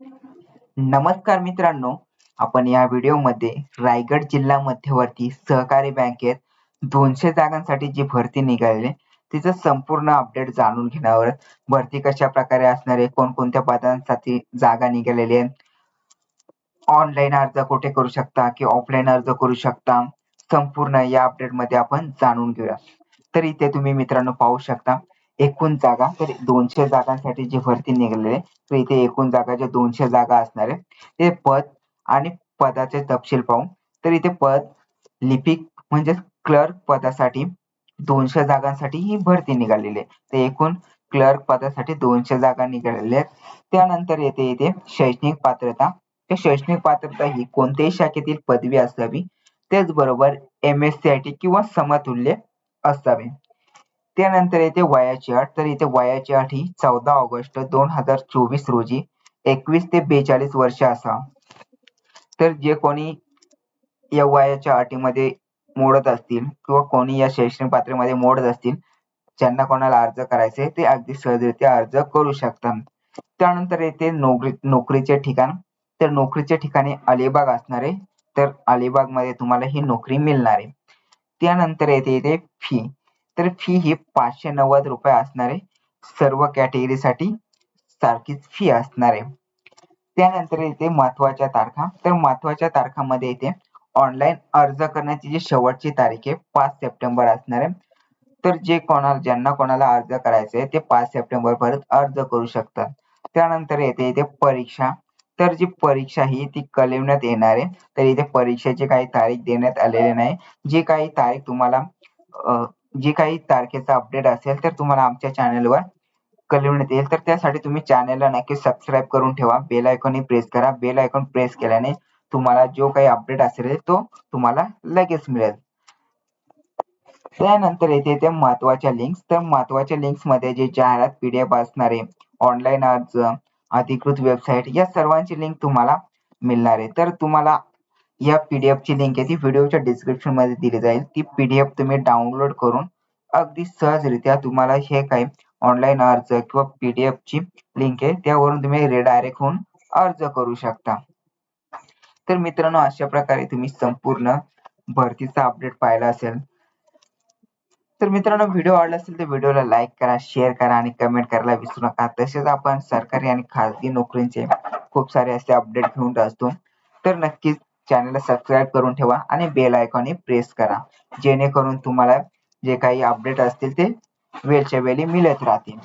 नमस्कार मित्रांनो, आपण या व्हिडिओमध्ये रायगड जिल्हा मध्यवर्ती सहकारी बँकेत 200 जागांसाठी जी भरती निघालेली आहे, तिचं संपूर्ण अपडेट जाणून घेणार आहोत. भरती कशा प्रकारे असणार आहे, कोणकोणत्या पदांसाठी जागा निघालेली आहे, ऑनलाईन अर्ज कुठे करू शकता की ऑफलाईन अर्ज करू शकता, संपूर्ण या अपडेटमध्ये आपण जाणून घेऊया. तर इथे तुम्ही मित्रांनो पाहू शकता एकूण जागा, तर 200 जागांसाठी जी भरती निघालेली आहे, तर इथे एकूण जागा ज्या 200 जागा असणार आहे, ते पद आणि पदाचे तपशील पाहू. तर इथे पद लिपिक म्हणजे क्लर्क पदासाठी 200 जागांसाठी ही भरती निघालेली आहे. तर एकूण क्लर्क पदासाठी 200 जागा निघालेल्या आहेत. त्यानंतर इथे शैक्षणिक पात्रता, तर शैक्षणिक पात्रता ही कोणत्याही शाखेतील पदवी असावी, त्याचबरोबर MSc किंवा समतुल्य असावे. त्यानंतर येते वयाची अट, तर इथे वयाची अट ही 14 ऑगस्ट 2024 रोजी 21 ते 42 वर्ष असावा. तर जे कोणी या वयाच्या अटीमध्ये मोडत असतील किंवा कोणी या शैक्षणिक पात्रतेमध्ये मोडत असतील, ज्यांना कोणाला अर्ज करायचे ते अगदी सहजरित्या अर्ज करू शकतात. त्यानंतर येते नोकरीचे ठिकाण, तर नोकरीच्या ठिकाणी अलिबाग असणार आहे, तर अलिबाग मध्ये तुम्हाला ही नोकरी मिळणार आहे. त्यानंतर येते फी, तर फी ही 590 रुपये असणार आहे. सर्व कॅटेगरीसाठी सारखीच फी असणार आहे. त्यानंतर येते महत्वाच्या तारखा, तर महत्वाच्या तारखांमध्ये येते ऑनलाईन अर्ज करण्याची जी शेवटची तारीख आहे 5 सप्टेंबर असणार आहे. तर ज्यांना कोणाला अर्ज करायचा आहे ते 5 सप्टेंबर पर्यंत अर्ज करू शकतात. त्यानंतर येते परीक्षा, तर जी परीक्षा ही ती कळवण्यात येणार आहे. तर इथे परीक्षेची काही तारीख देण्यात आलेली नाही. जी काही तारीख तुम्हाला जी काही तारखेचा अपडेट असेल तर तुम्हाला आमच्या चॅनलवर कळवण्यात येईल. तर त्यासाठी तुम्ही चॅनलला नक्की सबस्क्राईब करून ठेवा, बेल आयकॉन प्रेस करा. बेल आयकॉन प्रेस केल्याने तुम्हाला जो काही अपडेट असेल तो तुम्हाला लगेच मिळेल. त्यानंतर येते महत्वाच्या लिंक्स, तर महत्वाच्या लिंक्स मध्ये जे जाहिरात PDF असणार आहे, ऑनलाईन अर्ज, अधिकृत वेबसाईट, या सर्वांची लिंक तुम्हाला मिळणार आहे. तर तुम्हाला या PDF ची लिंक आहे ती व्हिडिओच्या डिस्क्रिप्शन मध्ये दिली जाईल. ती PDF तुम्ही डाउनलोड करून अगदी सहजरित्या तुम्हाला हे काही ऑनलाईन अर्ज किंवा PDF ची लिंक आहे त्यावरून तुम्ही रिडायरेक्ट होऊन अर्ज करू शकता. तर मित्रांनो, अशा प्रकारे तुम्ही संपूर्ण भरतीचा अपडेट पाहिला असेल. तर मित्रांनो, व्हिडिओ आवडला असेल तर व्हिडिओला लाईक करा, शेअर करा आणि कमेंट करायला विसरू नका. तसेच आपण सरकारी आणि खाजगी नोकरींचे खूप सारे असे अपडेट घेऊन असतो. तर नक्कीच चॅनलला सबस्क्राईब करून ठेवा आणि बेल आयकॉन प्रेस करा, जेणेकरून तुम्हाला जे काही अपडेट असतील ते वेळच्या वेळी मिळत राहतील.